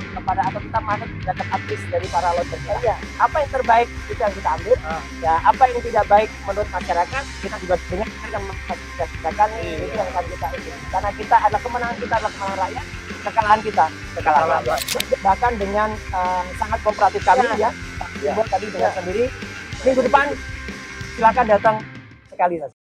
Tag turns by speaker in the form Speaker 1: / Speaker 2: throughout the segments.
Speaker 1: kepada atau kita manut terhadap advice dari para lawyer. Ya, apa yang terbaik itu yang kita ambil. Ya, apa yang tidak baik menurut masyarakat kita juga dengarkan yang masyarakat itu yang akan kita ikuti. Karena kita adalah kemenangan kita adalah kemenangan rakyat, kekalahan kita kekalahan rakyat. Bahkan dengan sangat kooperatif kami ya, Pak tadi dengan sendiri minggu depan silakan datang sekali saja.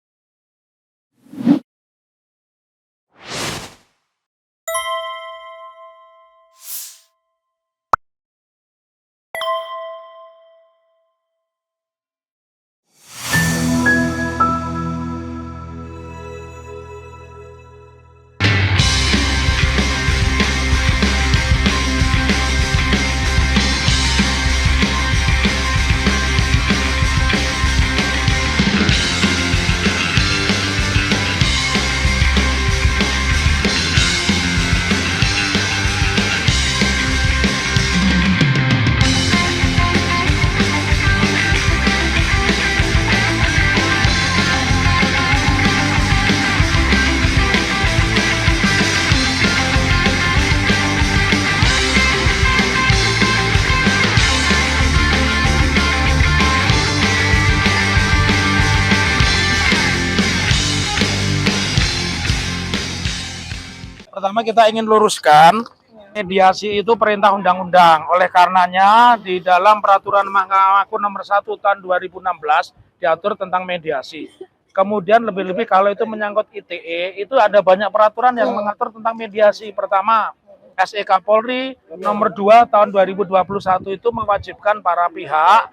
Speaker 2: Pertama kita ingin luruskan, mediasi itu perintah undang-undang. Oleh karenanya di dalam peraturan Mahkamah Agung nomor 1 tahun 2016 diatur tentang mediasi. Kemudian lebih-lebih kalau itu menyangkut ITE, itu ada banyak peraturan yang mengatur tentang mediasi. Pertama, SE Kapolri nomor 2 tahun 2021 itu mewajibkan para pihak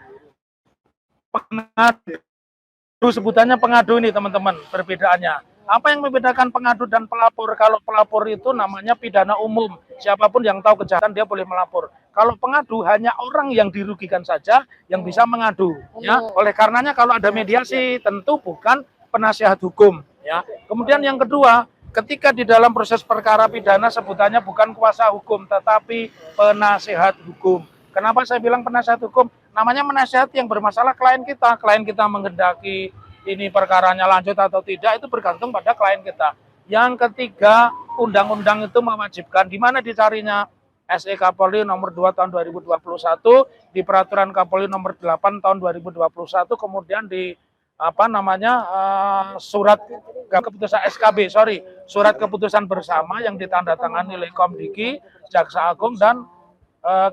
Speaker 2: pengadu, sebutannya pengadu ini teman-teman, perbedaannya. Apa yang membedakan pengadu dan pelapor? Kalau pelapor itu namanya pidana umum. Siapapun yang tahu kejahatan dia boleh melapor. Kalau pengadu hanya orang yang dirugikan saja yang bisa mengadu. Ya, oleh karenanya kalau ada mediasi tentu bukan penasihat hukum. Ya. Kemudian yang kedua, ketika di dalam proses perkara pidana sebutannya bukan kuasa hukum tetapi penasihat hukum. Kenapa saya bilang penasihat hukum? Namanya penasihat yang bermasalah klien kita. Klien kita menghendaki ini perkaranya lanjut atau tidak itu bergantung pada klien kita. Yang ketiga, undang-undang itu mewajibkan di mana dicarinya SE Kapolri nomor 2 tahun 2021, di peraturan Kapolri nomor 8 tahun 2021, kemudian di surat keputusan SKB, surat keputusan bersama yang ditandatangani oleh Komdiki, Jaksa Agung dan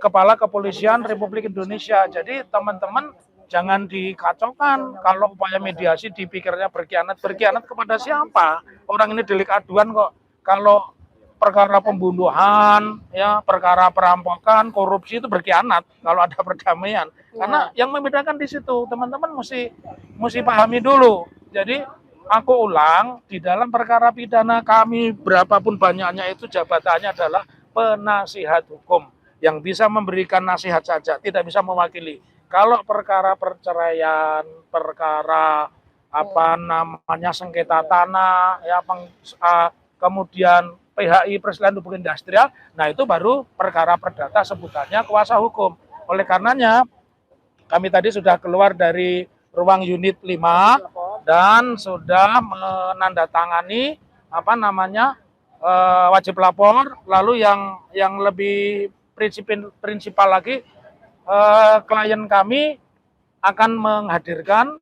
Speaker 2: Kepala Kepolisian Republik Indonesia. Jadi teman-teman jangan dikacaukan kalau upaya mediasi dipikirnya berkhianat. Berkhianat kepada siapa? Orang ini delik aduan kok. Kalau perkara pembunuhan, ya perkara perampokan, korupsi itu berkhianat kalau ada perdamaian. Karena yang membedakan di situ, teman-teman mesti pahami dulu. Jadi aku ulang, di dalam perkara pidana kami berapapun banyaknya itu jabatannya adalah penasihat hukum yang bisa memberikan nasihat saja, tidak bisa mewakili. Kalau perkara perceraian, perkara sengketa tanah, ya kemudian PHI Perselian Hubung Industrial, nah itu baru perkara perdata sebutannya kuasa hukum. Oleh karenanya kami tadi sudah keluar dari ruang unit 5 dan sudah menandatangani wajib lapor. Lalu yang lebih prinsipal lagi, klien kami akan menghadirkan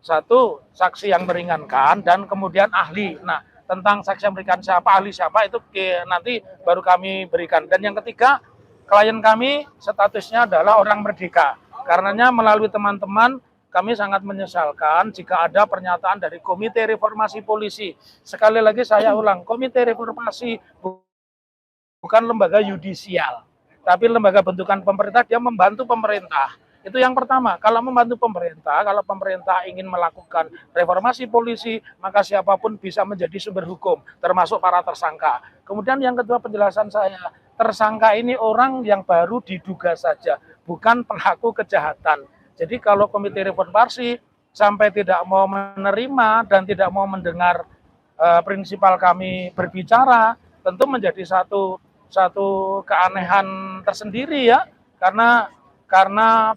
Speaker 2: satu saksi yang meringankan dan kemudian ahli. Nah, tentang saksi yang meringankan siapa, ahli siapa itu nanti baru kami berikan. Dan yang ketiga, klien kami statusnya adalah orang merdeka. Karenanya melalui teman-teman kami sangat menyesalkan jika ada pernyataan dari Komite Reformasi Polisi. Sekali lagi saya ulang, Komite Reformasi bukan lembaga yudisial, tapi lembaga bentukan pemerintah, dia membantu pemerintah. Itu yang pertama, kalau membantu pemerintah, kalau pemerintah ingin melakukan reformasi polisi, maka siapapun bisa menjadi sumber hukum, termasuk para tersangka. Kemudian yang kedua penjelasan saya, tersangka ini orang yang baru diduga saja, bukan pelaku kejahatan. Jadi kalau Komite Reformasi sampai tidak mau menerima dan tidak mau mendengar prinsipal kami berbicara, tentu menjadi satu keanehan tersendiri ya, karena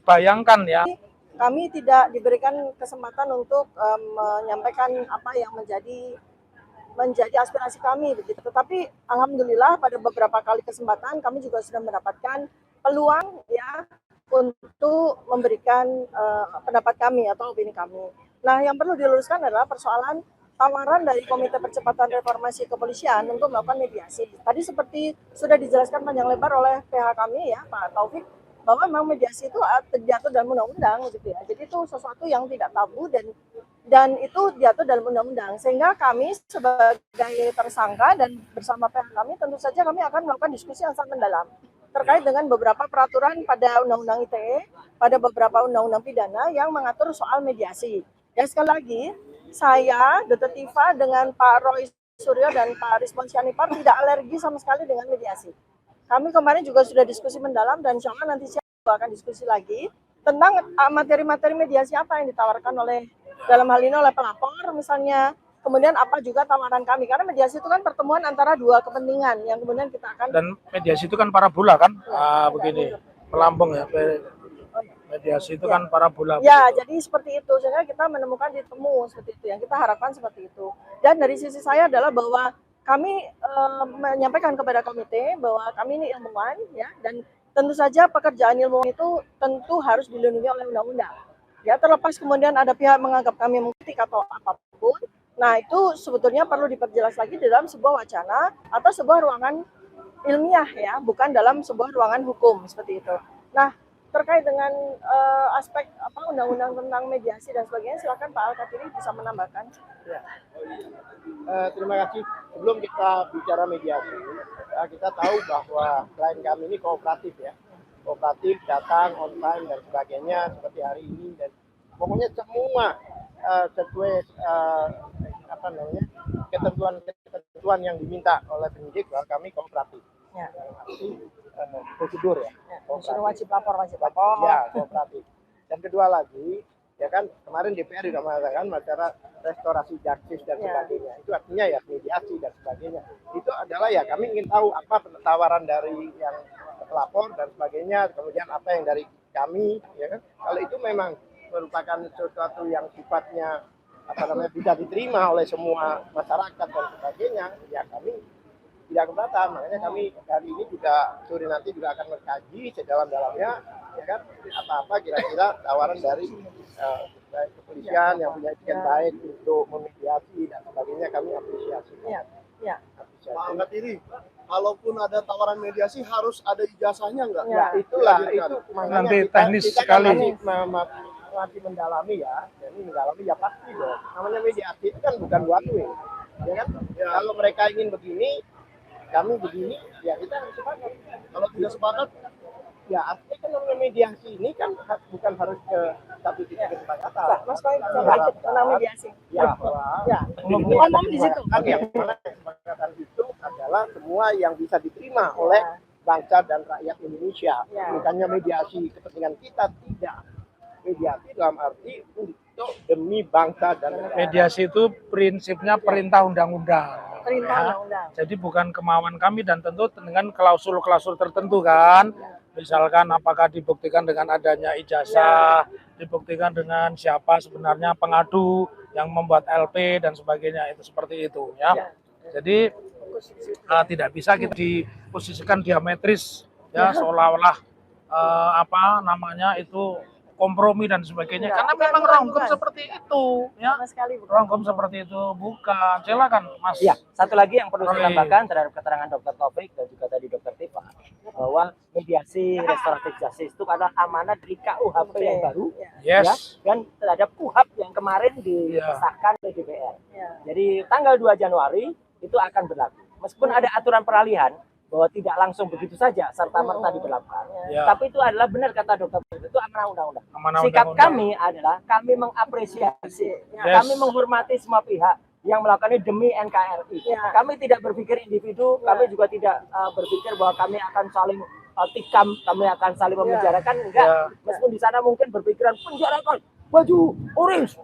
Speaker 2: bayangkan ya,
Speaker 3: kami tidak diberikan kesempatan untuk menyampaikan apa yang menjadi menjadi aspirasi kami begitu. Tetapi alhamdulillah pada beberapa kali kesempatan kami juga sudah mendapatkan peluang ya untuk memberikan pendapat kami atau opini kami. Nah, yang perlu diluruskan adalah persoalan tawaran dari Komite Percepatan Reformasi Kepolisian untuk melakukan mediasi. Tadi seperti sudah dijelaskan panjang lebar oleh PH kami ya, Pak Taufik, bahwa memang mediasi itu diatur dalam undang-undang gitu ya. Jadi itu sesuatu yang tidak tabu dan itu diatur dalam undang-undang. Sehingga kami sebagai tersangka dan bersama PH kami tentu saja kami akan melakukan diskusi yang sangat mendalam terkait dengan beberapa peraturan pada Undang-Undang ITE, pada beberapa undang-undang pidana yang mengatur soal mediasi. Ya sekali lagi, saya, Dr. Tifa dengan Pak Roy Suryo dan Pak Rizwan Sianipar tidak alergi sama sekali dengan mediasi. Kami kemarin juga sudah diskusi mendalam dan insya Allah nanti siapa akan diskusi lagi tentang materi-materi mediasi apa yang ditawarkan oleh dalam hal ini oleh pelapor misalnya, kemudian apa juga tawaran kami, karena mediasi itu kan pertemuan antara dua kepentingan yang kemudian kita akan,
Speaker 2: dan mediasi itu kan parabola kan, begini melambung ya, mediasi itu kan parabola
Speaker 3: ya begitu. Jadi seperti itu, sehingga kita menemukan titik temu seperti itu yang kita harapkan seperti itu. Dan dari sisi saya adalah bahwa kami menyampaikan kepada komite bahwa kami ini ilmuwan ya, dan tentu saja pekerjaan ilmuwan itu tentu harus dilindungi oleh undang-undang. Ya, terlepas kemudian ada pihak menganggap kami mengkritik atau apapun, nah itu sebetulnya perlu diperjelas lagi di dalam sebuah wacana atau sebuah ruangan ilmiah ya, bukan dalam sebuah ruangan hukum seperti itu. Nah, terkait dengan aspek undang-undang tentang mediasi dan sebagainya, silakan Pak Al-Katiri bisa menambahkan.
Speaker 4: Ya. Terima kasih. Sebelum kita bicara mediasi, kita tahu bahwa klien kami ini kooperatif ya, kooperatif, datang on time dan sebagainya seperti hari ini, dan pokoknya semua sesuai ketentuan yang diminta oleh penyidik, bahwa kami kooperatif.
Speaker 3: Ya.
Speaker 4: Prosedur ya.
Speaker 3: Wajib lapor.
Speaker 4: Ya, kooperatif. Dan kedua lagi, ya kan kemarin DPR juga mengatakan masalah restorasi justice dan sebagainya. Itu artinya ya mediasi dan sebagainya. Itu adalah ya kami ingin tahu apa tawaran dari yang pelapor dan sebagainya, kemudian apa yang dari kami, ya kan. Kalau itu memang merupakan sesuatu yang sifatnya bisa diterima oleh semua masyarakat dan sebagainya, ya kami tidak keberatan. Makanya kami hari ini juga sore nanti juga akan mengkaji sedalam-dalamnya, ya kan, apa-apa kira-kira tawaran dari kepolisian yang punya etiket baik untuk memediasi dan sebagainya, kami apresiasi.
Speaker 3: Ya.
Speaker 4: Pak Angkat ini, kalaupun ada tawaran mediasi harus ada ijazahnya nggak?
Speaker 3: Ya,
Speaker 4: itulah itu
Speaker 2: nanti teknis sekali.
Speaker 4: Masih mendalami ya, jadi mendalami ya pasti dong. Namanya mediasi itu kan bukan one way, ya kan? Ya. Kalau mereka ingin begini, kami begini, ya kita harus sepakat. Kalau tidak sepakat, ya artinya kan namanya mediasi ini kan bukan harus ke satu titik kesepakatan.
Speaker 3: Mas Roy, coba tentang mediasi.
Speaker 4: Ya,
Speaker 3: ngomong di situ.
Speaker 4: Kan yang mana kesepakatan itu adalah semua yang bisa diterima oleh bangsa dan rakyat Indonesia. Bukannya mediasi kepentingan kita, tidak. Mediasi dalam arti untuk demi bangsa dan rakyat.
Speaker 2: Mediasi itu prinsipnya perintah undang-undang. Jadi bukan kemauan kami, dan tentu dengan klausul-klausul tertentu kan. Misalkan apakah dibuktikan dengan adanya ijazah, dibuktikan dengan siapa sebenarnya pengadu yang membuat LP dan sebagainya, itu seperti itu ya. Jadi tidak bisa kita diposisikan diametris ya, seolah-olah itu kompromi dan sebagainya, karena memang rongkom seperti itu ya. Rongkom seperti itu bukan. Silakan Mas.
Speaker 1: Ya, satu lagi yang perlu saya tambahkan terhadap keterangan Dr. Taufik dan juga tadi Dr. Tifa, bahwa mediasi restoratif justice itu adalah amanat dari KUHP yang baru,
Speaker 2: yes,
Speaker 1: ya, dan terhadap KUHP yang kemarin disahkan oleh DPR. Jadi tanggal 2 Januari itu akan berlaku. Meskipun ada aturan peralihan bahwa tidak langsung begitu saja serta-merta diberlakukan. Tapi itu adalah benar kata dokter, itu amanah undang-undang. Sikap kami adalah kami mengapresiasi, kami menghormati semua pihak yang melakukannya demi NKRI. Kami tidak berpikir individu, kami juga tidak berpikir bahwa kami akan saling tikam, kami akan saling memenjarakan, enggak. Meskipun di sana mungkin berpikiran penjarakan, baju orange,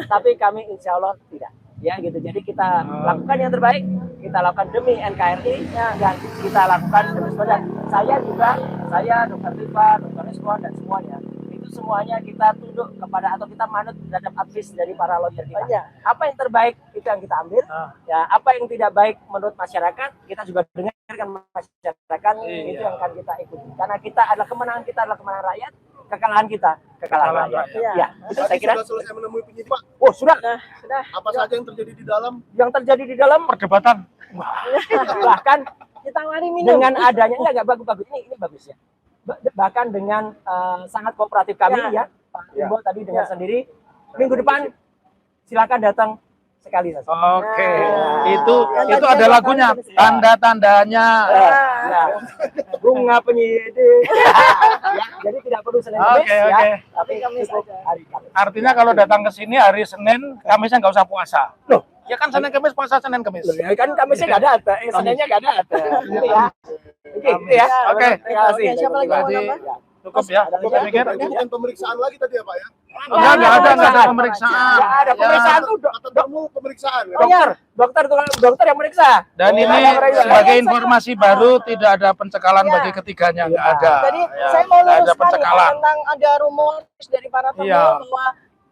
Speaker 1: tapi kami insya Allah tidak. Ya gitu, jadi kita lakukan yang terbaik, kita lakukan demi NKRI dan kita lakukan demi semua. Saya juga, saya Dr. Tifa, Dr. Rizwan dan semuanya itu itu semuanya kita tunduk kepada atau kita manut terhadap advice dari para lawyer kita.
Speaker 3: Iya.
Speaker 1: Apa yang terbaik itu yang kita ambil. Ya, apa yang tidak baik menurut masyarakat kita juga dengarkan masyarakat, itu yang akan kita ikuti. Karena kita adalah kemenangan rakyat, kekalahan kita kekalahan rakyat.
Speaker 3: Iya.
Speaker 1: Ya, itu saya kira.
Speaker 5: Sudah selesai menemui penyidik, Pak.
Speaker 1: Oh, sudah.
Speaker 3: Sudah.
Speaker 5: Apa saja yang terjadi di dalam?
Speaker 1: Yang terjadi di dalam
Speaker 2: Perdebatan.
Speaker 1: bahkan
Speaker 3: Ditawari minum.
Speaker 1: dengan adanya enggak bagus ini bagus ya. Bahkan dengan sangat kooperatif kami ya, Pak Imbo tadi dengar sendiri. Minggu depan silakan datang sekali saja.
Speaker 2: Oke.
Speaker 3: Nah,
Speaker 2: Itu
Speaker 3: yang tadi
Speaker 2: ada
Speaker 3: yang
Speaker 2: lagunya,
Speaker 3: tadi.
Speaker 2: tanda-tandanya.
Speaker 1: Ya. Bunga penyidik. Jadi tidak perlu Senin Kamis
Speaker 2: Oke,
Speaker 1: ya,
Speaker 2: oke.
Speaker 1: tapi cukup hari Kamis.
Speaker 2: Artinya kalau datang ke sini hari Senin, Kamisnya nggak usah puasa. Loh, ya kan Senin Kamis puasa Senin Kamis.
Speaker 1: Loh, ya kan Kamisnya nggak ada, Seninnya nggak ada. Gitu ya. Oke, gitu ya.
Speaker 2: Oke.
Speaker 1: Terima kasih.
Speaker 3: Siapa lagi yang mau
Speaker 2: Jadi,
Speaker 3: nambah?
Speaker 2: cukup ya.
Speaker 1: Ada
Speaker 2: Saya pikir.
Speaker 5: Ini bukan pemeriksaan lagi tadi ya, Pak ya?
Speaker 2: Enggak ada pemeriksaan.
Speaker 1: Nggak ada pemeriksaan tuh
Speaker 5: Kata tamu pemeriksaan. Ya?
Speaker 1: dokter yang meriksa.
Speaker 2: Dan
Speaker 5: Oh,
Speaker 2: ini
Speaker 1: ada pemeriksaan.
Speaker 2: sebagai informasi baru tidak ada pencekalan
Speaker 3: Iya.
Speaker 2: bagi ketiganya, nggak ada.
Speaker 3: Jadi
Speaker 2: Ya,
Speaker 3: saya mau
Speaker 2: nggak ada
Speaker 3: luruskan ya,
Speaker 2: pencekalan.
Speaker 3: tentang ada rumor dari para tamu
Speaker 2: Iya.
Speaker 3: bahwa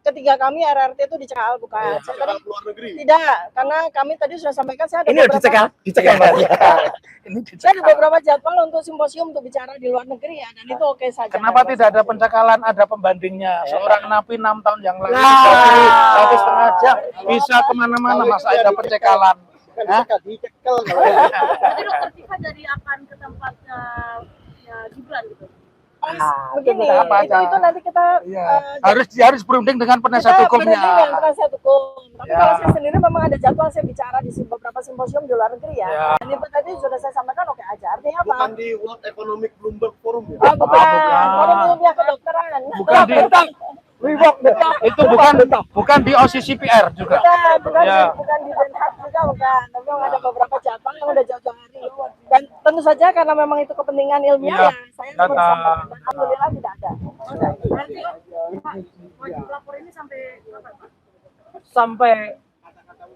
Speaker 3: ketiga kami RRT itu dicekal, bukan?
Speaker 2: Iya.
Speaker 3: Saya
Speaker 5: Cekal
Speaker 3: tadi
Speaker 5: luar negeri.
Speaker 3: tidak, karena kami tadi sudah sampaikan saya ada
Speaker 1: Ini udah dicekal Pak.
Speaker 2: Ini
Speaker 3: Saya ada
Speaker 2: dicekal.
Speaker 3: beberapa jadwal untuk simposium untuk bicara di luar negeri ya, dan itu oke saja.
Speaker 2: Kenapa tidak ada pencekalan? Ada pembandingnya. Seorang napi 6 tahun yang lalu
Speaker 1: Nah.
Speaker 2: jadi 1,5 jam bisa kemana-mana, masa ada pencekalan.
Speaker 5: Kan
Speaker 2: Hah?
Speaker 5: dicekel.
Speaker 6: Jadi dokter Tika jadi akan ke tempatnya ya, Gibran gitu.
Speaker 3: Begini,
Speaker 1: itu apa aja?
Speaker 3: itu nanti kita
Speaker 2: Iya. Harus berunding dengan penasihat
Speaker 3: kita berunding dengan
Speaker 2: hukumnya.
Speaker 3: penasihat hukum. Tapi
Speaker 2: Ya.
Speaker 3: kalau saya sendiri memang ada jadwal saya bicara di beberapa simposium di luar negeri ya.
Speaker 2: Ya.
Speaker 3: Dan itu tadi sudah saya sampaikan oke aja. Artinya apa?
Speaker 5: Bukan di World Economic Bloomberg Forum ya?
Speaker 3: Oh, bukan.
Speaker 2: bukan.
Speaker 3: Forum ilmiah kedokteran.
Speaker 2: Bukan di itu bukan di OCCPR juga.
Speaker 3: Bukan
Speaker 2: Ya.
Speaker 3: bukan di Den Haag juga bukan. Tapi memang ada beberapa jadwal yang udah jauh-jauh hari. Dan tentu saja karena memang itu kepentingan ilmiah
Speaker 2: Iya.
Speaker 3: ya, saya cuma
Speaker 2: Data.
Speaker 3: sampaikan. Dan alhamdulillah tidak ada.
Speaker 6: Nanti Pak, wajib lapor ini sampai kapan, Pak?
Speaker 1: Sampai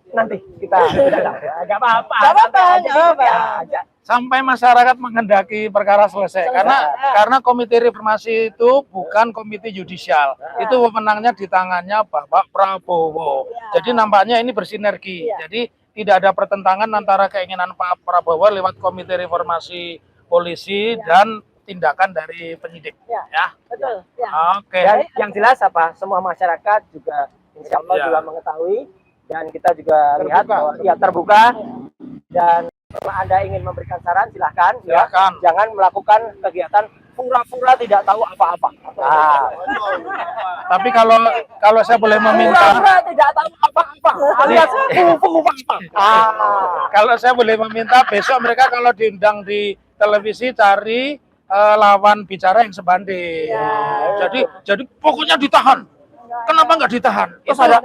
Speaker 1: nanti kita nggak apa-apa.
Speaker 3: Nggak apa-apa,
Speaker 1: Santai aja,
Speaker 3: nggak apa-apa.
Speaker 1: ya aja.
Speaker 2: Sampai masyarakat menghendaki perkara selesai. Karena komite reformasi itu bukan komite yudisial. Itu wewenangnya di tangannya Bapak Prabowo. Jadi nampaknya ini bersinergi.
Speaker 3: Iya.
Speaker 2: Jadi tidak ada pertentangan antara keinginan Pak Prabowo lewat komite reformasi polisi dan tindakan dari penyidik.
Speaker 3: Ya.
Speaker 2: Ya.
Speaker 3: Betul. Ya.
Speaker 2: Oke.
Speaker 1: Dan yang jelas apa? Semua masyarakat juga insya Allah
Speaker 2: Ya.
Speaker 1: juga mengetahui dan kita juga lihat
Speaker 5: Terbuka.
Speaker 1: bahwa ya terbuka dan kalau Anda ingin memberikan saran silahkan.
Speaker 2: Silakan.
Speaker 1: Ya. Jangan melakukan kegiatan pura-pura tidak tahu apa-apa. Nah,
Speaker 2: Tapi kalau saya boleh meminta,
Speaker 1: pura-pura tidak tahu apa-apa. Alias kupu-kupu.
Speaker 2: kalau saya boleh meminta besok mereka kalau diundang di televisi cari lawan bicara yang sebanding. Jadi pokoknya ditahan. Kenapa nggak ditahan?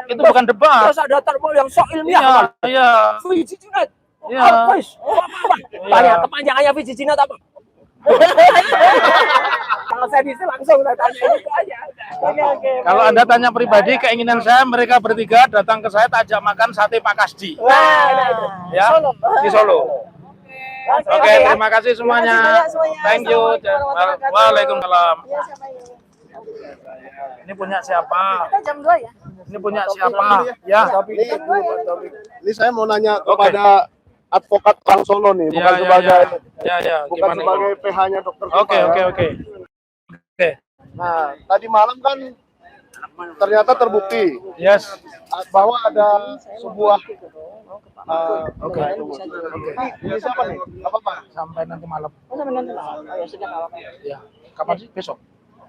Speaker 2: Itu bukan debat.
Speaker 1: Terus ada termo yang sok ilmiah.
Speaker 2: Iya.
Speaker 1: Visi Cina.
Speaker 2: Iya.
Speaker 1: Tanya kepanjangannya visi Cina apa? Kalau saya bisa langsung saya tanya itu aja.
Speaker 3: Oke.
Speaker 2: Kalau Anda tanya pribadi, keinginan saya mereka bertiga datang ke saya tak ajak makan sate Pak Kasdi. Ya, di Solo. Oke, terima kasih semuanya.
Speaker 3: Terima kasih banyak semuanya.
Speaker 2: Thank you.
Speaker 3: Assalamualaikum warahmatullahi wabarakatuh.
Speaker 2: Waalaikumsalam.
Speaker 3: Ya, siapa ini?
Speaker 2: Ini punya siapa?
Speaker 3: Kita jam 2 ya?
Speaker 2: Ini punya siapa? Ya.
Speaker 5: Ini saya mau nanya kepada advokat Bang Solo nih,
Speaker 2: Ya,
Speaker 5: bukan
Speaker 2: ya,
Speaker 5: sebagai
Speaker 2: ya.
Speaker 5: bukan
Speaker 2: Gimana?
Speaker 5: sebagai PH-nya dokter Tika,
Speaker 2: Oke,
Speaker 5: ya.
Speaker 2: oke.
Speaker 5: Nah, tadi malam kan ternyata terbukti
Speaker 2: Yes.
Speaker 5: bahwa ada sebuah
Speaker 2: Oke.
Speaker 5: ini siapa nih? Apa Pak?
Speaker 2: Sampai nanti malam.
Speaker 3: Oh, sampai nanti lah. Oh, ya sudah kalau kayak.
Speaker 2: Ya. Kapan sih? Besok.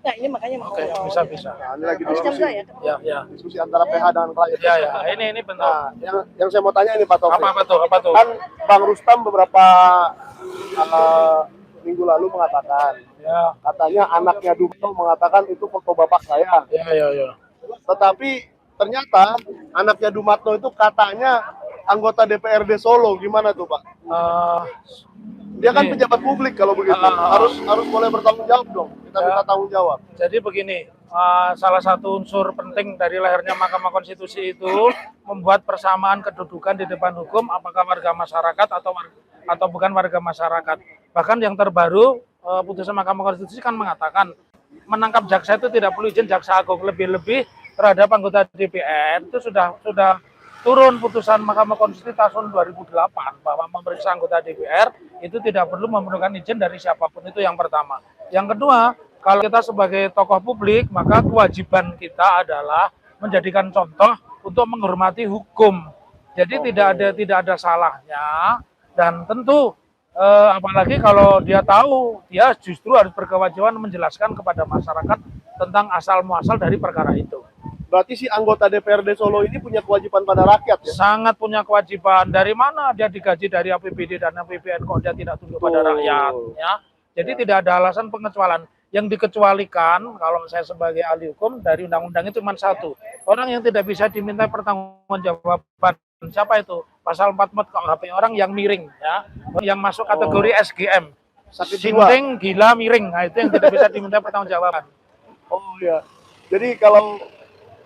Speaker 3: Nah, ini makanya mau.
Speaker 2: Oke, bisa.
Speaker 5: Nah, ini lagi
Speaker 3: Jam 2
Speaker 5: diskusi,
Speaker 3: ya?
Speaker 2: Ya.
Speaker 5: diskusi antara PH dan klien.
Speaker 2: Ya. Ini bentar.
Speaker 5: Nah, yang saya mau tanya ini Pak Taufik.
Speaker 2: Apa tuh?
Speaker 5: Kan Bang Rustam beberapa minggu lalu mengatakan,
Speaker 2: Ya.
Speaker 5: katanya anaknya Duto mengatakan itu foto bapak saya.
Speaker 2: Ya.
Speaker 5: Tetapi ternyata anaknya Dumatno itu katanya anggota DPRD Solo. Gimana tuh Pak? Dia kan
Speaker 2: Ini.
Speaker 5: pejabat publik kalau begitu. Harus boleh bertanggung jawab dong. Kita minta tanggung jawab.
Speaker 2: Jadi begini, salah satu unsur penting dari lahirnya Mahkamah Konstitusi itu membuat persamaan kedudukan di depan hukum, apakah warga masyarakat atau bukan warga masyarakat. Bahkan yang terbaru putusan Mahkamah Konstitusi kan mengatakan menangkap jaksa itu tidak perlu izin jaksa agung, lebih-lebih terhadap anggota DPR itu sudah turun putusan Mahkamah Konstitusi tahun 2008 bahwa memeriksa anggota DPR itu tidak perlu memerlukan izin dari siapapun, itu yang pertama. Yang kedua, kalau kita sebagai tokoh publik maka kewajiban kita adalah menjadikan contoh untuk menghormati hukum. Jadi tidak ada salahnya, dan tentu apalagi kalau dia tahu, dia justru harus berkewajiban menjelaskan kepada masyarakat tentang asal muasal dari perkara itu.
Speaker 5: Berarti si anggota DPRD Solo ini punya kewajiban pada rakyat ya?
Speaker 2: Sangat punya kewajiban. Dari mana dia digaji dari APBD dan APBN kok dia tidak tunduk pada rakyat? Ya. Jadi tidak ada alasan pengecualian. Yang dikecualikan kalau saya sebagai ahli hukum dari undang-undang itu cuma satu. Orang yang tidak bisa diminta pertanggungjawaban. Siapa itu? Pasal 44 KUHP, orang yang miring, ya, yang masuk kategori SGM, sinting, gila, miring. Nah, itu yang tidak bisa diminta pertanggungjawaban.
Speaker 5: Oh iya. Jadi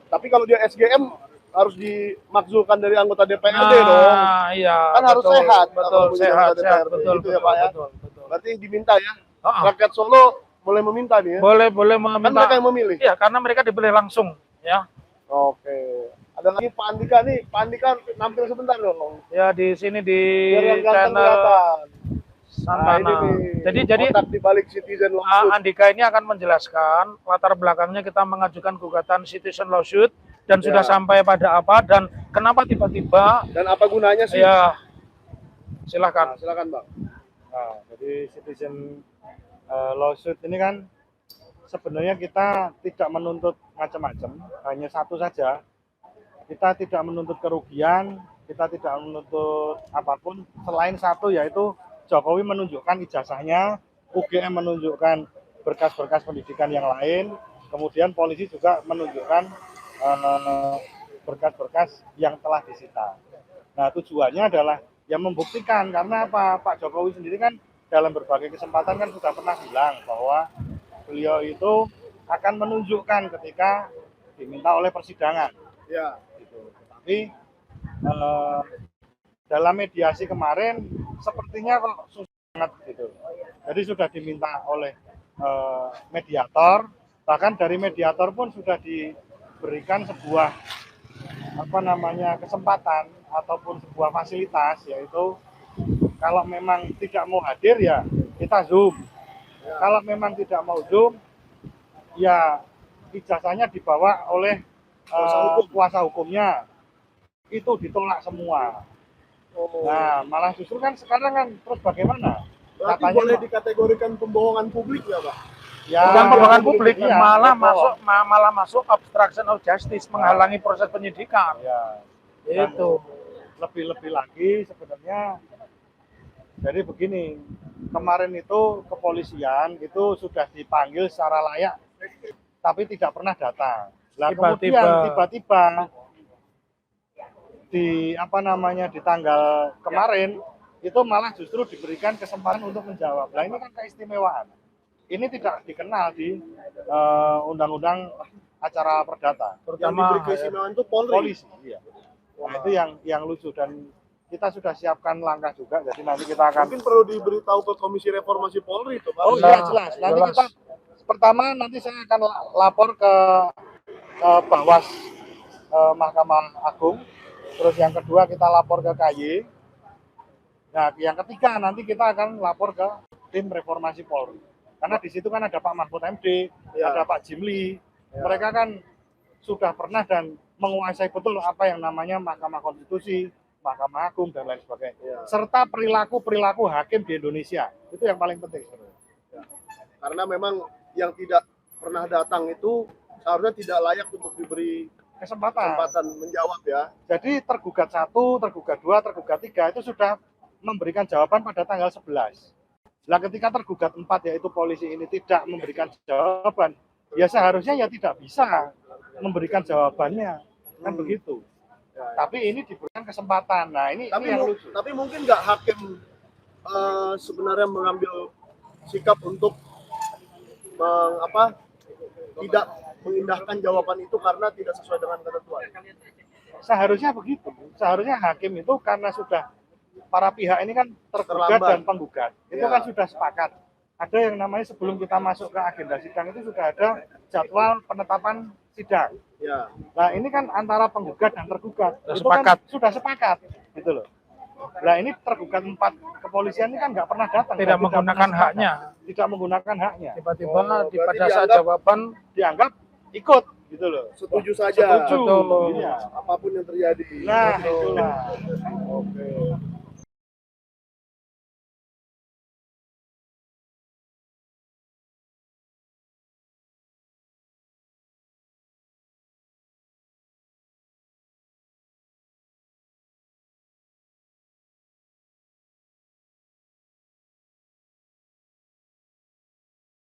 Speaker 5: tapi kalau dia SGM harus dimakzulkan dari anggota DPRD dong.
Speaker 2: Iya.
Speaker 5: Kan harus sehat.
Speaker 2: Betul, sehat,
Speaker 5: betul,
Speaker 2: gitu
Speaker 5: ya Pak ya.
Speaker 2: betul.
Speaker 5: Berarti diminta ya. Rakyat Solo boleh meminta nih ya.
Speaker 2: Boleh meminta.
Speaker 5: Kan mereka yang memilih.
Speaker 2: Iya, karena mereka dipilih langsung, ya.
Speaker 5: Oke. Ada lagi Pak Andika nih. Pak Andika nampil sebentar dong.
Speaker 2: Ya di sini di
Speaker 5: Biar yang ganteng
Speaker 2: channel
Speaker 5: kelihatan.
Speaker 2: Santana. Jadi
Speaker 5: otak di balik citizen lawsuit.
Speaker 2: Andika ini akan menjelaskan latar belakangnya kita mengajukan gugatan citizen lawsuit dan sudah sampai pada apa dan kenapa tiba-tiba
Speaker 5: dan apa gunanya sih?
Speaker 2: Ya, silakan.
Speaker 5: Silakan Bang.
Speaker 7: Nah, jadi citizen lawsuit ini kan sebenarnya kita tidak menuntut macam-macam, hanya satu saja. Kita tidak menuntut kerugian, kita tidak menuntut apapun selain satu, yaitu Jokowi menunjukkan ijazahnya, UGM menunjukkan berkas-berkas pendidikan yang lain, kemudian polisi juga menunjukkan berkas-berkas yang telah disita. Nah, tujuannya adalah yang membuktikan, karena apa? Pak Jokowi sendiri kan dalam berbagai kesempatan kan sudah pernah bilang bahwa beliau itu akan menunjukkan ketika diminta oleh persidangan.
Speaker 5: Ya.
Speaker 7: Gitu. Tapi dalam mediasi kemarin sepertinya kok susah banget gitu. Jadi sudah diminta oleh mediator, bahkan dari mediator pun sudah diberikan sebuah kesempatan ataupun sebuah fasilitas, yaitu kalau memang tidak mau hadir ya kita Zoom. Kalau memang tidak mau Zoom ya ijazahnya dibawa oleh kuasa hukumnya. Itu ditolak semua. Nah, malah justru kan sekarang kan terus bagaimana?
Speaker 5: Berarti
Speaker 7: Katanya
Speaker 5: boleh dikategorikan pembohongan publik ya, Pak?
Speaker 2: Ya, bukan pembohongan publik,
Speaker 7: ya,
Speaker 2: malah masuk obstruction of justice, menghalangi proses penyidikan.
Speaker 7: Ya.
Speaker 2: Itu.
Speaker 7: Lebih-lebih lagi sebenarnya, jadi begini, kemarin itu kepolisian itu sudah dipanggil secara layak, tapi tidak pernah datang. Lah kemudian tiba-tiba di di tanggal kemarin itu malah justru diberikan kesempatan untuk menjawab. Nah ini kan keistimewaan. Ini tidak dikenal di undang-undang acara perdata.
Speaker 5: Yang diberi keistimewaan itu
Speaker 7: polisi. Iya. Nah itu yang lucu, dan kita sudah siapkan langkah juga. Jadi nanti kita akan
Speaker 5: mungkin perlu diberitahu ke Komisi Reformasi Polri itu, Pak.
Speaker 7: Oh iya jelas. Nanti kita pertama saya akan lapor ke Bawas Mahkamah Agung. Terus yang kedua kita lapor ke KY. Nah, yang ketiga nanti kita akan lapor ke tim reformasi Polri. Karena di situ kan ada Pak Mahfud MD, ada Pak Jimli. Mereka kan sudah pernah dan menguasai betul apa yang namanya Mahkamah Konstitusi, Mahkamah Agung dan lain sebagainya. Serta perilaku hakim di Indonesia. Itu yang paling penting sebenarnya.
Speaker 5: Karena memang yang tidak pernah datang itu seharusnya tidak layak untuk diberi kesempatan menjawab ya.
Speaker 7: Jadi tergugat 1, tergugat 2, tergugat 3 itu sudah memberikan jawaban pada tanggal 11. Nah ketika tergugat 4 yaitu polisi ini tidak memberikan jawaban, ya seharusnya ya tidak bisa memberikan jawabannya, kan begitu. Tapi ini diberikan kesempatan. Nah ini yang lucu.
Speaker 5: Tapi mungkin nggak hakim sebenarnya mengambil sikap untuk tidak mengindahkan jawaban itu karena tidak sesuai dengan ketentuan.
Speaker 7: Seharusnya begitu. Seharusnya hakim itu karena sudah para pihak ini kan tergugat dan penggugat, itu kan sudah sepakat ada yang namanya sebelum kita masuk ke agenda sidang itu sudah ada jadwal penetapan sidang.
Speaker 5: Ya.
Speaker 7: Nah ini kan antara penggugat dan tergugat
Speaker 2: Sudah
Speaker 7: itu
Speaker 2: sepakat.
Speaker 7: kan sudah sepakat gitu loh. Nah ini tergugat 4 kepolisian ini kan nggak pernah datang,
Speaker 2: Tidak
Speaker 7: dan
Speaker 2: menggunakan
Speaker 7: pernah sepakat.
Speaker 2: haknya.
Speaker 7: Tidak menggunakan haknya,
Speaker 2: Tiba-tiba
Speaker 5: Oh,
Speaker 2: pada
Speaker 5: berarti
Speaker 2: saat
Speaker 5: dianggap-
Speaker 2: jawaban
Speaker 7: dianggap ikut gitu loh.
Speaker 5: Setuju saja.
Speaker 7: Setuju.
Speaker 2: Betul.
Speaker 7: Iya.
Speaker 5: Apapun yang terjadi.
Speaker 7: Nah itulah.
Speaker 5: Oke.